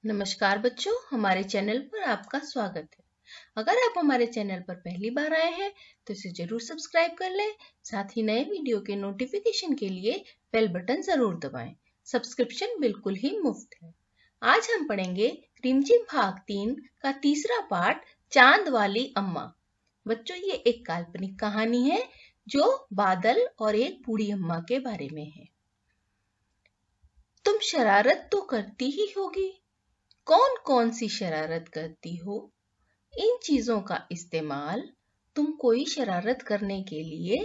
नमस्कार बच्चों, हमारे चैनल पर आपका स्वागत है। अगर आप हमारे चैनल पर पहली बार आए हैं तो इसे जरूर सब्सक्राइब कर लें। साथ ही नए वीडियो के नोटिफिकेशन के लिए बेल बटन जरूर दबाएं। सब्सक्रिप्शन बिल्कुल ही मुफ्त है। आज हम पढ़ेंगे रिमझिम भाग 3 का तीसरा पार्ट, चांद वाली अम्मा। बच्चों, ये एक काल्पनिक कहानी है जो बादल और एक बूढ़ी अम्मा के बारे में है। तुम शरारत तो करती ही होगी। कौन कौन सी शरारत करती हो? इन चीजों का इस्तेमाल तुम कोई शरारत करने के लिए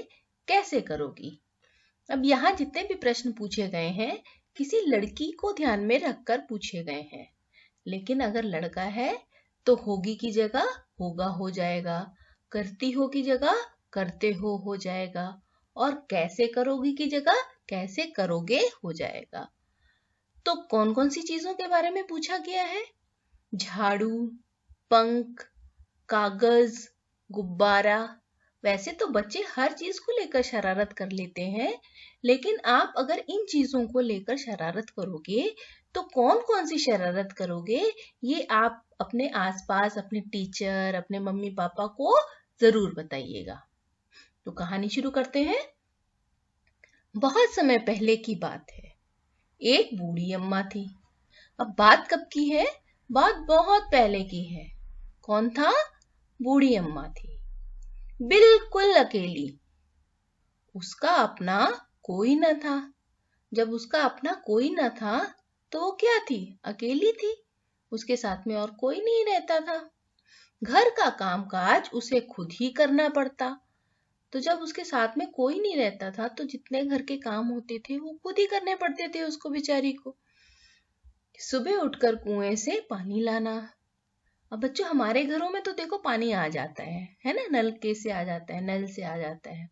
कैसे करोगी? अब यहाँ जितने भी प्रश्न पूछे गए हैं किसी लड़की को ध्यान में रखकर पूछे गए हैं। लेकिन अगर लड़का है तो होगी की जगह होगा हो जाएगा, करती हो की जगह करते हो जाएगा, और कैसे करोगी की जगह कैसे करोगे हो जाएगा। तो कौन कौन सी चीजों के बारे में पूछा गया है? झाड़ू, पंख, कागज, गुब्बारा। वैसे तो बच्चे हर चीज को लेकर शरारत कर लेते हैं, लेकिन आप अगर इन चीजों को लेकर शरारत करोगे तो कौन कौन सी शरारत करोगे, ये आप अपने आसपास अपने टीचर, अपने मम्मी पापा को जरूर बताइएगा। तो कहानी शुरू करते हैं। बहुत समय पहले की बात है। एक बूढ़ी अम्मा थी। अब बात कब की है? बात बहुत पहले की है। कौन था? बूढ़ी अम्मा थी, बिल्कुल अकेली। उसका अपना कोई न था। जब उसका अपना कोई न था तो वो क्या थी? अकेली थी। उसके साथ में और कोई नहीं रहता था। घर का कामकाज उसे खुद ही करना पड़ता। तो जब उसके साथ में कोई नहीं रहता था तो जितने घर के काम होते थे वो खुद ही करने पड़ते थे उसको, बेचारी को। सुबह उठकर कुएं से पानी लाना। अब बच्चों, हमारे घरों में तो देखो पानी आ जाता है ना, नलके से आ जाता है, नल से आ जाता है।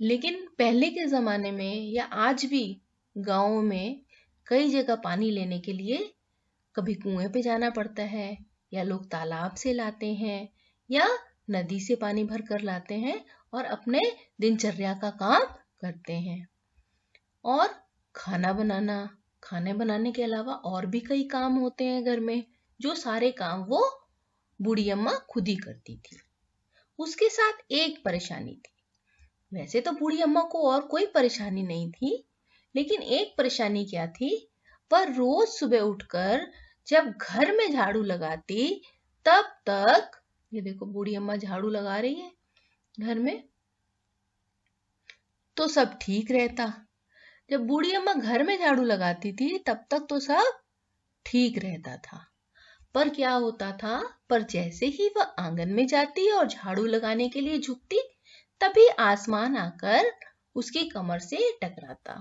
लेकिन पहले के जमाने में या आज भी गांवों में कई जगह पानी लेने के लिए कभी कुएं पे जाना पड़ता है, या लोग तालाब से लाते हैं, या नदी से पानी भर कर लाते हैं और अपने दिनचर्या का काम करते हैं। और खाना बनाना, खाने बनाने के अलावा और भी कई काम होते हैं घर में, जो सारे काम वो बूढ़ी अम्मा खुद ही करती थी। उसके साथ एक परेशानी थी। वैसे तो बूढ़ी अम्मा को और कोई परेशानी नहीं थी, लेकिन एक परेशानी क्या थी? वह रोज सुबह उठकर जब घर में झाड़ू लगाती, तब तक ये देखो बूढ़ी अम्मा झाड़ू लगा रही है घर में, तो सब ठीक रहता। जब बूढ़ी अम्मा घर में झाड़ू लगाती थी तब तक तो सब ठीक रहता था। पर क्या होता था? पर जैसे ही वह आंगन में जाती और झाड़ू लगाने के लिए झुकती, तभी आसमान आकर उसकी कमर से टकराता।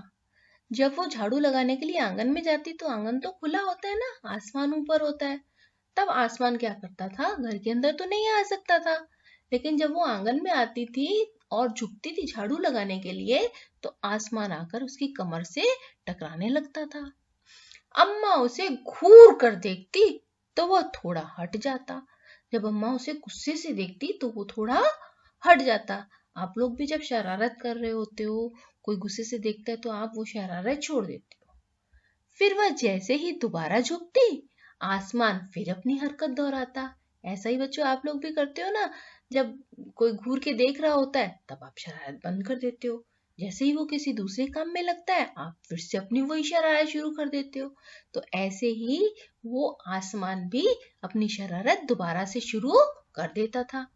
जब वो झाड़ू लगाने के लिए आंगन में जाती तो आंगन तो खुला होता है ना, आसमान ऊपर होता है। तब आसमान क्या करता था? घर के अंदर तो नहीं आ सकता था। लेकिन जब वो आंगन में आती थी और झुकती थी झाड़ू लगाने के लिए, तो आसमान आकर उसकी कमर से टकराने लगता था। अम्मा उसे घूर कर देखती तो वह थोड़ा हट जाता। जब अम्मा उसे गुस्से से देखती तो वो थोड़ा हट जाता। आप लोग भी जब शरारत कर रहे होते हो, कोई गुस्से से देखता है तो आप वो शरारत छोड़ देते हो। फिर वह जैसे ही दोबारा झुकती, आसमान फिर अपनी हरकत दोहराता। ऐसा ही बच्चों आप लोग भी करते हो ना, जब कोई घूर के देख रहा होता है तब आप शरारत बंद कर देते हो। जैसे ही वो किसी दूसरे काम में लगता है आप फिर से अपनी वही शरारत शुरू कर देते हो। तो ऐसे ही वो आसमान भी अपनी शरारत दोबारा से शुरू कर देता था।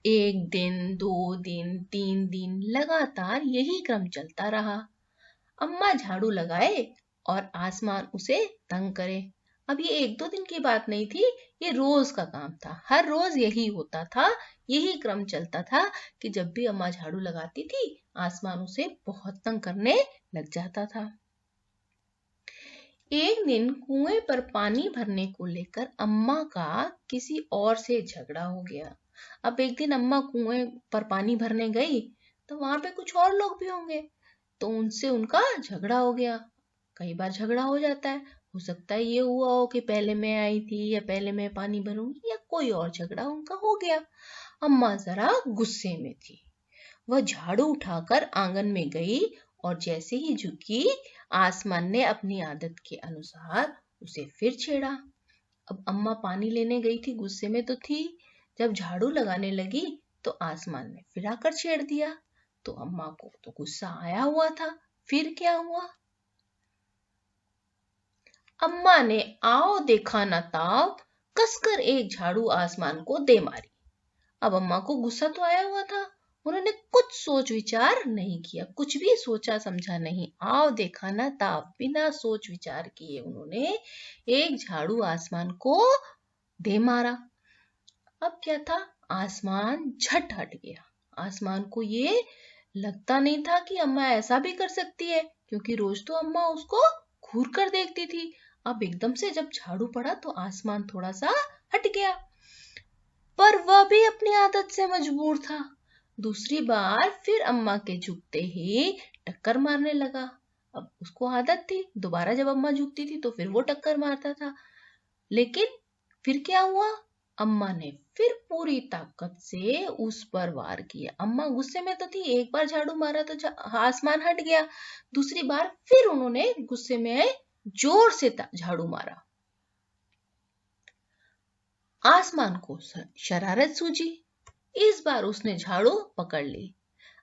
एक दिन, 2 दिन, 3 दिन लगातार यही क्रम चलता रहा। अम्मा झाड़ू लगाए और आसमान उसे तंग करे। अब ये 1-2 दिन की बात नहीं थी, ये रोज का काम था। हर रोज यही होता था, यही क्रम चलता था कि जब भी अम्मा झाड़ू लगाती थी आसमान उसे बहुत तंग करने लग जाता था। एक दिन कुएं पर पानी भरने को लेकर अम्मा का किसी और से झगड़ा हो गया। अब एक दिन अम्मा कुएं पर पानी भरने गई तो वहां पे कुछ और लोग भी होंगे, तो उनसे उनका झगड़ा हो गया। कई बार झगड़ा हो जाता है, हो सकता है ये हुआ हो कि पहले मैं आई थी या पहले मैं पानी भरूंगी, या कोई और झगड़ा उनका हो गया। अम्मा जरा गुस्से में थी। वह झाड़ू उठाकर आंगन में गई और जैसे ही झुकी, आसमान ने अपनी आदत के अनुसार उसे फिर छेड़ा। अब अम्मा पानी लेने गई थी, गुस्से में तो थी। जब झाड़ू लगाने लगी तो आसमान ने फिर आकर छेड़ दिया। तो अम्मा को तो गुस्सा आया हुआ था। फिर क्या हुआ? अम्मा ने आओ देखा न ताव कसकर एक झाड़ू आसमान को दे मारी। अब अम्मा को गुस्सा तो आया हुआ था, उन्होंने कुछ सोच विचार नहीं किया, कुछ भी सोचा समझा नहीं। आओ देखा ना ताव, बिना सोच विचार किए उन्होंने एक झाड़ू आसमान को दे मारा। अब क्या था, आसमान झट हट गया। आसमान को ये लगता नहीं था कि अम्मा ऐसा भी कर सकती है, क्योंकि रोज तो अम्मा उसको घूर कर देखती थी। अब एकदम से जब झाड़ू पड़ा तो आसमान थोड़ा सा हट गया, पर वह भी अपनी आदत से मजबूर था। दूसरी बार फिर अम्मा के झुकते ही टक्कर मारने लगा। अब उसको आदत थी, दोबारा जब अम्मा झुकती थी तो फिर वो टक्कर मारता था। लेकिन फिर क्या हुआ, अम्मा ने फिर पूरी ताकत से उस पर वार किया। अम्मा गुस्से में तो थी, एक बार झाड़ू मारा तो आसमान हट गया। दूसरी बार फिर उन्होंने गुस्से में जोर से झाड़ू मारा। आसमान को शरारत सूझी। इस बार उसने झाड़ू पकड़ ली।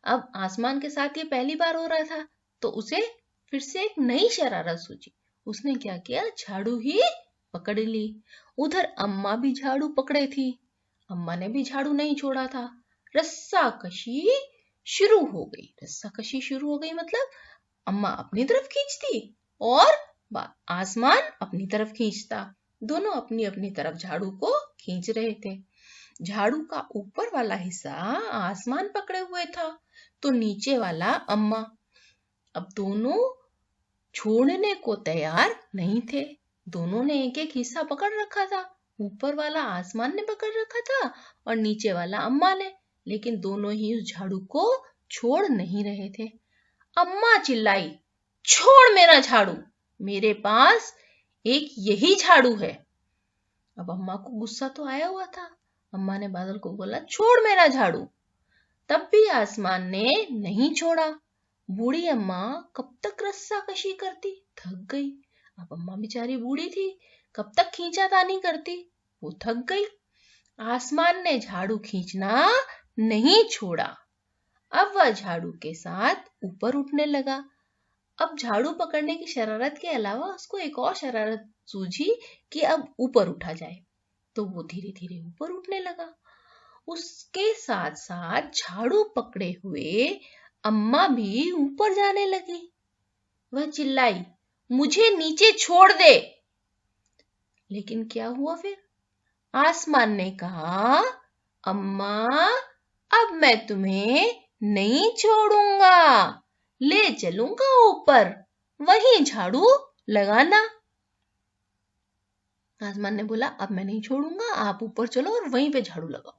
अब आसमान के साथ ये पहली बार हो रहा था, तो उसे फिर से एक नई शरारत सूझी। उसने क्या किया, झाड़ू ही पकड़ ली। उधर अम्मा भी झाड़ू पकड़े थी। अम्मा ने भी झाड़ू नहीं छोड़ा था। रस्सा कशी शुरू हो गई। रस्सा कशी शुरू हो गई मतलब अम्मा अपनी तरफ खींचती और आसमान अपनी तरफ खींचता। दोनों अपनी अपनी तरफ झाड़ू को खींच रहे थे। झाड़ू का ऊपर वाला हिस्सा आसमान पकड़े हुए था, तो नीचे वाला अम्मा। अब दोनों छोड़ने को तैयार नहीं थे। दोनों ने एक एक हिस्सा पकड़ रखा था। ऊपर वाला आसमान ने पकड़ रखा था और नीचे वाला अम्मा ने, लेकिन दोनों ही उस झाड़ू को छोड़ नहीं रहे थे। अम्मा चिल्लाई, छोड़ मेरा झाड़ू, मेरे पास एक यही झाड़ू है। अब अम्मा को गुस्सा तो आया हुआ था। अम्मा ने बादल को बोला, छोड़ मेरा झाड़ू। तब भी आसमान ने नहीं छोड़ा। बूढ़ी अम्मा कब तक रस्सा कशी करती, थक गई। अब अम्मा बेचारी बूढ़ी थी, कब तक खींचातानी करती, वो थक गई। आसमान ने झाड़ू खींचना नहीं छोड़ा। अब वह झाड़ू के साथ ऊपर उठने लगा। अब झाड़ू पकड़ने की शरारत के अलावा उसको एक और शरारत सूझी कि अब ऊपर उठा जाए, तो वो धीरे धीरे ऊपर उठने लगा। उसके साथ साथ झाड़ू पकड़े हुए अम्मा भी ऊपर जाने लगी। वह चिल्लाई, मुझे नीचे छोड़ दे। लेकिन क्या हुआ फिर, आसमान ने कहा, अम्मा अब मैं तुम्हें नहीं छोड़ूंगा, ले चलूंगा ऊपर, वहीं झाड़ू लगाना। आसमान ने बोला, अब मैं नहीं छोड़ूंगा, आप ऊपर चलो और वहीं पे झाड़ू लगाओ।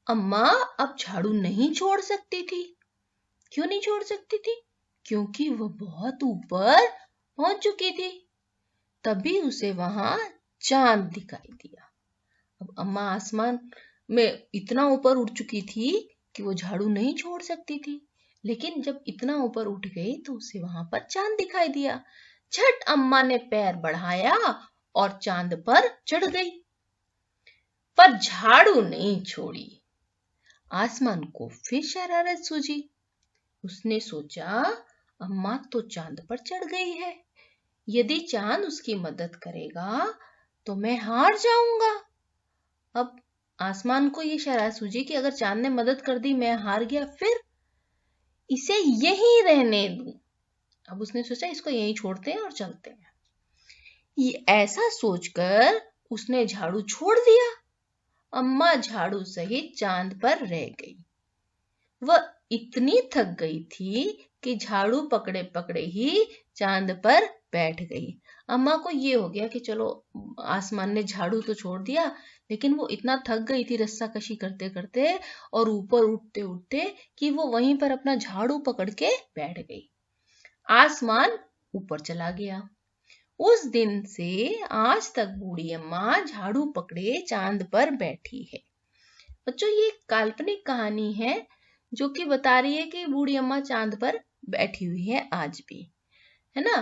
अम्मा अब झाड़ू नहीं छोड़ सकती थी। क्यों नहीं छोड़ सकती थी? क्योंकि वह बहुत ऊपर पहुंच चुकी थी। तभी उसे वहां चांद दिखाई दिया। अब अम्मा आसमान में इतना ऊपर उठ चुकी थी कि वो झाड़ू नहीं छोड़ सकती थी, लेकिन जब इतना ऊपर उठ गई तो उसे वहां पर चांद दिखाई दिया। झट अम्मा ने पैर बढ़ाया और चांद पर चढ़ गई, पर झाड़ू नहीं छोड़ी। आसमान को फिर शरारत सूझी। उसने सोचा, अम्मा तो चांद पर चढ़ गई है, यदि चांद उसकी मदद करेगा तो मैं हार जाऊंगा। अब आसमान को ये शरारत सूझी कि अगर चांद ने मदद कर दी, मैं हार गया, फिर इसे यहीं रहने दूं। अब उसने सोचा, इसको यहीं छोड़ते हैं और चलते हैं। ये ऐसा सोचकर उसने झाड़ू छोड़ दिया। अम्मा झाड़ू सहित चांद पर रह गई। वह इतनी थक गई थी कि झाड़ू पकड़े पकड़े ही चांद पर बैठ गई। अम्मा को ये हो गया कि चलो आसमान ने झाड़ू तो छोड़ दिया, लेकिन वो इतना थक गई थी रस्सा कशी करते करते और ऊपर उठते उठते कि वो वहीं पर अपना झाड़ू पकड़ के बैठ गई। आसमान ऊपर चला गया। उस दिन से आज तक बूढ़ी अम्मा झाड़ू पकड़े चांद पर बैठी है। बच्चों, ये काल्पनिक कहानी है जो कि बता रही है कि बूढ़ी अम्मा चांद पर बैठी हुई है आज भी, है ना।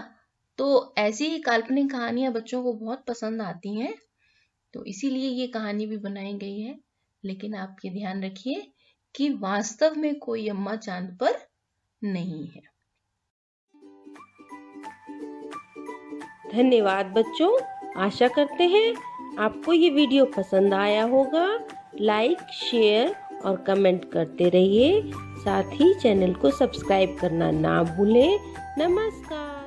तो ऐसी ही काल्पनिक कहानियां बच्चों को बहुत पसंद आती हैं, तो इसीलिए ये कहानी भी बनाई गई है। लेकिन आप ये ध्यान रखिए कि वास्तव में कोई अम्मा चांद पर नहीं है। धन्यवाद बच्चों। आशा करते हैं आपको ये वीडियो पसंद आया होगा। लाइक, शेयर और कमेंट करते रहिए। साथ ही चैनल को सब्सक्राइब करना ना भूलें। नमस्कार।